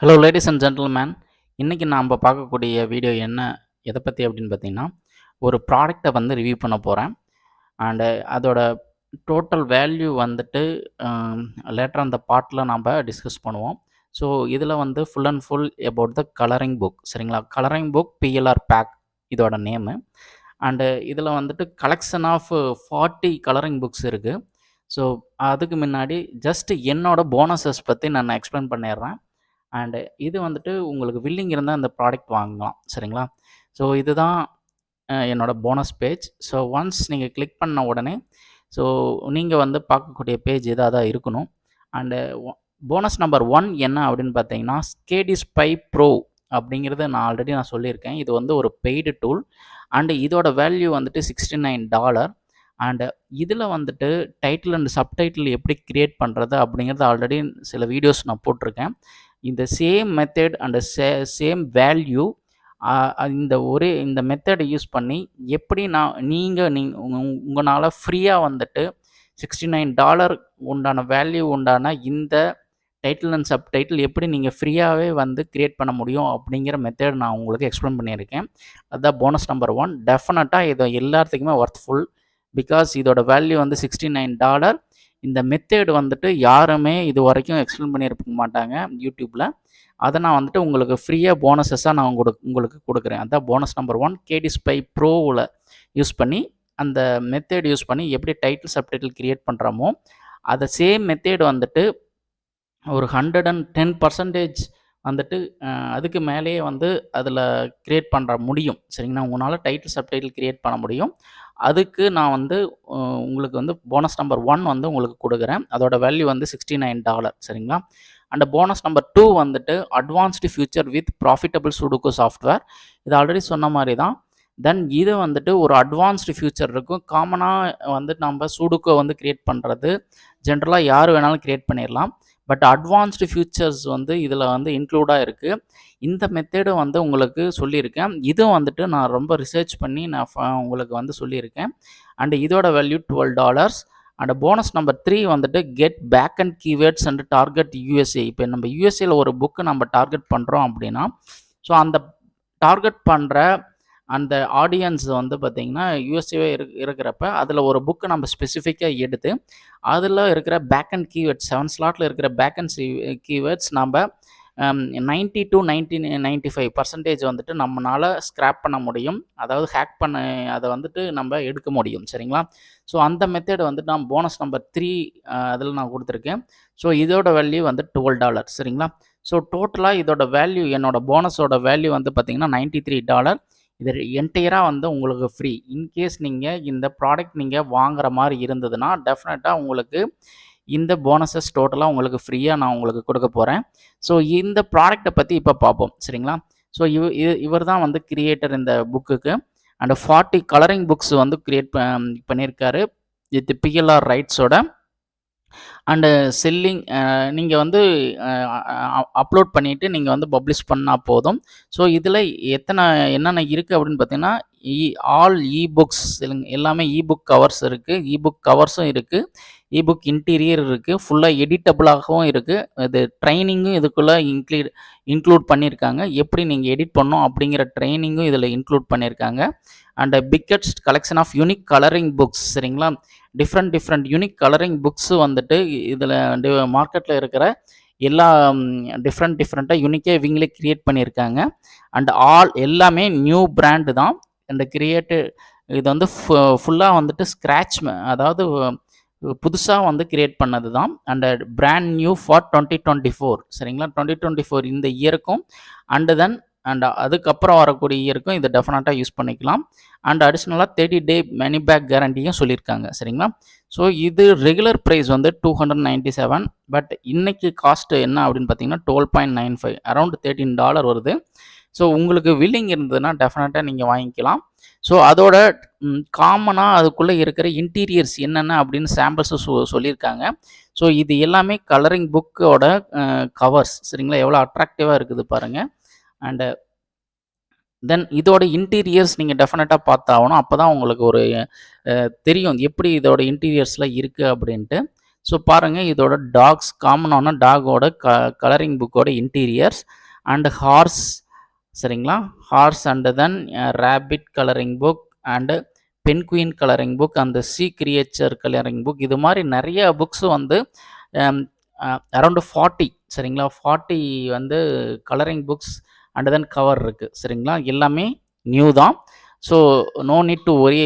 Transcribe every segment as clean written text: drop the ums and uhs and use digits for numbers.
Hello ladies and gentleman. இன்றைக்கி நாம் பார்க்கக்கூடிய வீடியோ எதை பற்றி அப்படின்னு பார்த்தீங்கன்னா, ஒரு ப்ராடக்டை வந்து ரிவ்யூ பண்ண போகிறேன். அண்டு அதோட டோட்டல் வேல்யூ வந்துட்டு லேட்டர் அந்த பார்ட்டில் நாம் டிஸ்கஸ் பண்ணுவோம். ஸோ இதில் வந்து full and full about the colouring book. சரிங்களா? கலரிங் புக் பிஎல்ஆர் பேக் இதோட நேமு. அண்டு இதில் வந்துட்டு கலெக்ஷன் ஆஃப் 40 கலரிங் புக்ஸ் இருக்குது. ஸோ அதுக்கு முன்னாடி ஜஸ்ட் என்னோட போனஸஸ் பற்றி நான் எக்ஸ்பிளைன் பண்ணிடுறேன். அண்டு இது வந்துட்டு உங்களுக்கு வில்லிங் இருந்தால் அந்த ப்ராடக்ட் வாங்கலாம். சரிங்களா? ஸோ இதுதான் என்னோட போனஸ் பேஜ். ஸோ ஒன்ஸ் நீங்கள் கிளிக் பண்ண உடனே ஸோ நீங்கள் வந்து பார்க்கக்கூடிய பேஜ் இதாக தான் இருக்கணும். அண்டு போனஸ் நம்பர் 1 என்ன அப்படின்னு பார்த்தீங்கன்னா, ஸ்கேடி ஸ்பை ப்ரோ அப்படிங்கிறத நான் சொல்லியிருக்கேன். இது வந்து ஒரு பெய்டு டூல். அண்டு இதோட வேல்யூ வந்துட்டு $69. அண்டு இதில் வந்துட்டு டைட்டில் அண்ட் சப்டைட்டில் எப்படி கிரியேட் பண்ணுறது அப்படிங்கிறது ஆல்ரெடி சில வீடியோஸ் நான் போட்டிருக்கேன். இந்த same method and same value இந்த மெத்தடை யூஸ் பண்ணி எப்படி உங்களால் ஃப்ரீயாக வந்துட்டு $69 உண்டான வேல்யூ உண்டான இந்த டைட்டில் அண்ட் சப்டைட்டில் எப்படி நீங்கள் ஃப்ரீயாகவே வந்து கிரியேட் பண்ண முடியும் அப்படிங்கிற மெத்தட் நான் உங்களுக்கு எக்ஸ்பிளைன் பண்ணியிருக்கேன். அதுதான் போனஸ் நம்பர் 1. டெஃபினட்டாக இது எல்லாத்துக்குமே ஒர்த்ஃபுல். பிகாஸ் இதோட வேல்யூ வந்து $69. இந்த மெத்தேடு வந்துட்டு யாருமே இது வரைக்கும் எக்ஸ்பிளைன் பண்ணியிருக்க மாட்டாங்க யூடியூப்பில். அதை நான் வந்துட்டு உங்களுக்கு ஃப்ரீயாக போனஸஸாக நான் உங்களுக்கு கொடுக்குறேன். அதுதான் போனஸ் நம்பர் 1. கேடி ஸ்பை ப்ரோவில் யூஸ் பண்ணி அந்த மெத்தேடு யூஸ் பண்ணி எப்படி டைட்டில் சப்டைட்டில் கிரியேட் பண்ணுறோமோ அதை சேம் மெத்தேடு வந்துட்டு ஒரு 110% வந்துட்டு அதுக்கு மேலேயே வந்து அதில் கிரியேட் பண்ணுற முடியும். சரிங்களா? உங்களால் டைட்டில் சப்டைட்டில் கிரியேட் பண்ண முடியும். அதுக்கு நான் வந்து உங்களுக்கு வந்து போனஸ் நம்பர் 1 வந்து உங்களுக்கு கொடுக்குறேன். அதோட வேல்யூ வந்து $69. சரிங்களா? அண்ட் போனஸ் நம்பர் 2 வந்துட்டு அட்வான்ஸ்டு ஃபியூச்சர் வித் ப்ராஃபிட்டபிள் சுடுகோ சாஃப்ட்வேர். இது ஆல்ரெடி சொன்ன மாதிரி தான். தென் இது வந்துட்டு ஒரு அட்வான்ஸ்டு ஃபியூச்சர் இருக்கும். காமனாக வந்து நம்ம சுடுகோ வந்து கிரியேட் பண்ணுறது ஜென்ரலாக யார் வேணாலும் கிரியேட் பண்ணிடலாம். பட் அட்வான்ஸ்டு ஃபியூச்சர்ஸ் வந்து இதில் வந்து இன்க்ளூடாக இருக்குது. இந்த மெத்தடும் வந்து உங்களுக்கு சொல்லியிருக்கேன். இதுவும் வந்துட்டு நான் ரொம்ப ரிசர்ச் பண்ணி நான் உங்களுக்கு வந்து சொல்லியிருக்கேன். அண்ட் இதோட வேல்யூ $12. அண்ட் போனஸ் நம்பர் 3 வந்துட்டு get back and keywords and target USA. இப்போ நம்ம யூஎஸ்ஏல ஒரு புக்கு நம்ம டார்கெட் பண்ணுறோம் அப்படின்னா, ஸோ அந்த டார்கெட் பண்ணுற அந்த ஆடியன்ஸ் வந்து பார்த்திங்கன்னா யூஎஸ்ஏவே இருக்கிறப்ப அதில் ஒரு புக்கு நம்ம ஸ்பெசிஃபிக்காக எடுத்து அதில் இருக்கிற பேக் அண்ட் கீவேர்ட்ஸ் 7 ஸ்லாட்டில் இருக்கிற பேக் அண்ட் கீவேர்ட்ஸ் நம்ம 90 to 95% வந்துட்டு நம்மளால் ஸ்க்ராப் பண்ண முடியும். அதாவது ஹேக் பண்ண அதை வந்துட்டு நம்ம எடுக்க முடியும். சரிங்களா? ஸோ அந்த மெத்தேடு வந்துட்டு நான் போனஸ் நம்பர் 3 அதில் நான் கொடுத்துருக்கேன். ஸோ இதோட வேல்யூ வந்து $12. சரிங்களா? ஸோ டோட்டலாக இதோட வேல்யூ என்னோட போனஸோட வேல்யூ வந்து பார்த்திங்கன்னா $93. இது என்டையராக வந்து உங்களுக்கு ஃப்ரீ. இன்கேஸ் நீங்கள் இந்த ப்ராடக்ட் நீங்கள் வாங்குகிற மாதிரி இருந்ததுன்னா டெஃபினட்டாக உங்களுக்கு இந்த போனஸஸ் டோட்டலாக உங்களுக்கு ஃப்ரீயாக நான் உங்களுக்கு கொடுக்க போகிறேன். ஸோ இந்த ப்ராடக்டை பற்றி இப்போ பார்ப்போம். சரிங்களா? ஸோ இவர் தான் வந்து கிரியேட்டர் இந்த புக்குக்கு. அண்ட் 40 கலரிங் புக்ஸ் வந்து கிரியேட் பண்ணியிருக்காரு வித் பிஎல்ஆர் ரைட்ஸோட. அண்டு செல்லிங் நீங்கள் வந்து அப்லோட் பண்ணிவிட்டு நீங்கள் வந்து பப்ளிஷ் பண்ணால் போதும். ஸோ இதில் என்னென்ன இருக்குது அப்படின்னு பார்த்தீங்கன்னா, ஆல் புக்ஸ் எல்லாமே புக் கவர்ஸ் இருக்குது. புக் கவர்ஸும் இருக்குது. புக் இன்டீரியர் இருக்குது. ஃபுல்லாக எடிட்டபிளாகவும் இருக்குது. இது ட்ரைனிங்கும் இதுக்குள்ளே இன்க்ளூட் பண்ணியிருக்காங்க. எப்படி நீங்கள் எடிட் பண்ணணும் அப்படிங்கிற ட்ரைனிங்கும் இதில் இன்க்ளூட் பண்ணியிருக்காங்க. And biggest collection of unique colouring books. சரிங்களா? டிஃப்ரெண்ட் யூனிக் கலரிங் புக்ஸு வந்துட்டு இதில் மார்க்கெட்டில் இருக்கிற எல்லா டிஃப்ரெண்ட்டாக யூனிக்காக இவங்களே க்ரியேட் பண்ணியிருக்காங்க. அண்ட் எல்லாமே நியூ பிராண்டு தான். இந்த இது வந்து ஃபுல்லாக வந்துட்டு ஸ்க்ராட்ச், அதாவது புதுசாக வந்து கிரியேட் பண்ணது தான். And brand new for 2024. சரிங்களா? 2024 இந்த இயருக்கும் அண்ட் அதுக்கப்புறம் வரக்கூடிய இயருக்கும் இதை டெஃபினட்டாக யூஸ் பண்ணிக்கலாம். அண்ட் அடிஷ்னலாக 30 day மணி பேக் கேரண்டியும் சொல்லியிருக்காங்க. சரிங்களா? ஸோ இது ரெகுலர் ப்ரைஸ் வந்து $297. பட் இன்னைக்கு காஸ்ட் என்ன அப்படின்னு பார்த்தீங்கன்னா $12.95, அரௌண்ட் $13 வருது. ஸோ உங்களுக்கு வில்லிங் இருந்ததுன்னா டெஃபினட்டாக நீங்கள் வாங்கிக்கலாம். ஸோ அதோட காமனாக அதுக்குள்ளே இருக்கிற இன்டீரியர்ஸ் என்னென்ன அப்படின்னு சாம்பிள்ஸும் சொல்லியிருக்காங்க. ஸோ இது எல்லாமே கலரிங் புக்கோட கவர்ஸ். சரிங்களா? எவ்வளோ அட்ராக்டிவாக இருக்குது பாருங்கள். அண்டு தென் இதோட இன்டீரியர்ஸ் நீங்கள் டெஃபினட்டாக பார்த்தாகணும். அப்போ தான் உங்களுக்கு ஒரு தெரியும் எப்படி இதோட இன்டீரியர்ஸில் இருக்குது அப்படின்ட்டு. ஸோ பாருங்கள், இதோட டாக்ஸ் காமனான டாகோட கலரிங் புக்கோட இன்டீரியர்ஸ் அண்ட் ஹார்ஸ், சரிங்களா? Horse and then rabbit colouring book and penguin colouring book, அந்த சி கிரியேச்சர் கலரிங் புக், இது மாதிரி நிறைய புக்ஸ் வந்து அரௌண்டு 40, சரிங்களா? 40 வந்து colouring books and then cover இருக்குது, சரிங்களா? எல்லாமே நியூ தான். So no need to worry,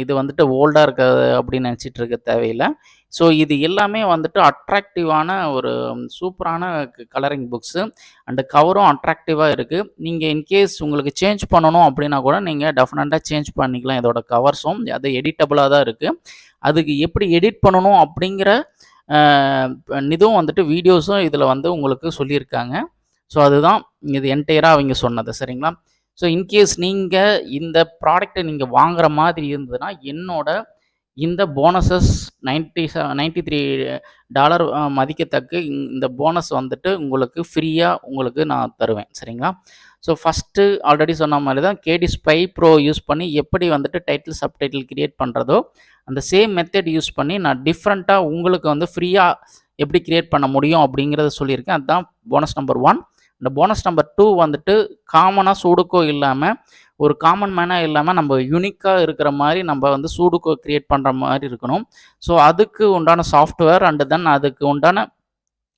இது வந்துட்டு ஓல்டாக இருக்காது அப்படின்னு நினச்சிட்டு இருக்க தேவையில்லை. ஸோ இது எல்லாமே வந்துட்டு அட்ராக்டிவான ஒரு சூப்பரான கலரிங் புக்ஸு அண்டு கவரும் அட்ராக்டிவாக இருக்குது. நீங்கள் இன்கேஸ் உங்களுக்கு சேஞ்ச் பண்ணணும் அப்படின்னா கூட நீங்கள் டெஃபினட்டாக சேஞ்ச் பண்ணிக்கலாம். இதோட கவர்ஸும் அது எடிட்டபுளாக தான் இருக்குது. அதுக்கு எப்படி எடிட் பண்ணணும் அப்படிங்கிற இதுவும் வந்துட்டு வீடியோஸும் இதில் வந்து உங்களுக்கு சொல்லியிருக்காங்க. ஸோ அதுதான் இது என்டையராக அவங்க சொன்னது, சரிங்களா? ஸோ இன்கேஸ் நீங்கள் இந்த ப்ராடக்டை நீங்கள் வாங்குற மாதிரி இருந்ததுன்னா என்னோட இந்த போனஸஸ் $93 மதிக்கத்தக்க இந்த போனஸ் வந்துட்டு உங்களுக்கு ஃப்ரீயாக உங்களுக்கு நான் தருவேன், சரிங்களா? ஸோ ஃபஸ்ட்டு ஆல்ரெடி சொன்ன மாதிரி தான் கேடி ஸ்பை ப்ரோ யூஸ் பண்ணி எப்படி வந்துட்டு டைட்டில் சப்டைட்டில் கிரியேட் பண்ணுறதோ அந்த சேம் மெத்தட் யூஸ் பண்ணி நான் டிஃப்ரெண்ட்டாக உங்களுக்கு வந்து ஃப்ரீயாக எப்படி கிரியேட் பண்ண முடியும் அப்படிங்கிறத சொல்லியிருக்கேன். அதுதான் போனஸ் நம்பர் 1. இந்த போனஸ் நம்பர் 2 வந்துட்டு காமனாக சூடுக்கோ இல்லாமல், ஒரு காமன் மேனாக இல்லாமல், நம்ம யூனிக்காக இருக்கிற மாதிரி நம்ம வந்து சூடுக்கோ கிரியேட் பண்ணுற மாதிரி இருக்கணும். ஸோ அதுக்கு உண்டான சாஃப்ட்வேர் அண்டு தென் அதுக்கு உண்டான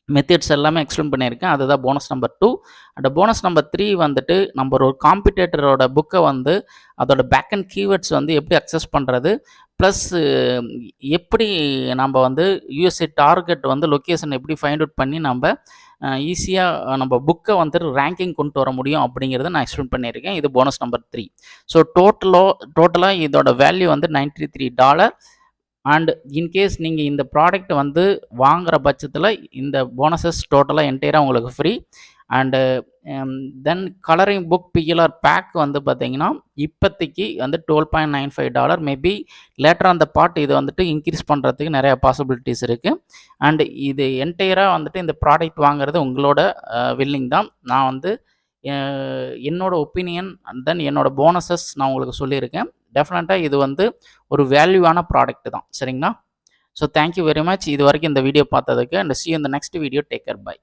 மெத்தட்ஸ் எல்லாமே எக்ஸ்பிளைன் பண்ணியிருக்கேன். அதுதான் bonus number 2. And bonus number 3 வந்துட்டு நம்ம ஒரு காம்படிட்டரோட புக்கை வந்து அதோட பேக் அண்ட் கீவேர்ட்ஸ் வந்து எப்படி அக்சஸ் பண்ணுறது, ப்ளஸ் எப்படி நம்ம வந்து யூஎஸ்ஏ டார்கெட் வந்து லொக்கேஷன் எப்படி ஃபைண்ட் அவுட் பண்ணி நம்ம ஈஸியாக நம்ம புக்கை வந்து ரேங்கிங் கொண்டு வர முடியும் அப்படிங்கிறத நான் எக்ஸ்பிளைன் பண்ணியிருக்கேன். இது போனஸ் நம்பர் 3. ஸோ டோட்டலாக இதோட வேல்யூ வந்து $93. அண்ட் இன்கேஸ் நீங்கள் இந்த ப்ராடக்ட் வந்து வாங்குகிற பட்சத்தில் இந்த போனஸஸ் டோட்டலாக என்டையராக உங்களுக்கு free. And then colouring book PLR pack வந்து பார்த்தீங்கன்னா இப்போதைக்கு வந்து $12.95. மேபி லேட்டர் அந்த பார்ட் இதை வந்துட்டு இன்க்ரீஸ் பண்ணுறதுக்கு நிறையா பாசிபிலிட்டிஸ் இருக்குது. அண்டு இது என்டையராக வந்துட்டு இந்த ப்ராடக்ட் வாங்குறது உங்களோட வில்லிங் தான். நான் வந்து என்னோட ஒப்பீனியன் அண்ட் தென் என்னோட போனஸஸ் நான் உங்களுக்கு சொல்லியிருக்கேன். டெஃபினட்டாக இது வந்து ஒரு வேல்யூவான ப்ராடக்ட் தான், சரிங்களா? ஸோ தேங்க்யூ வெரி மச் இது வரைக்கும் இந்த வீடியோ பார்த்ததுக்கு. And see you in the next video. Take care. Bye.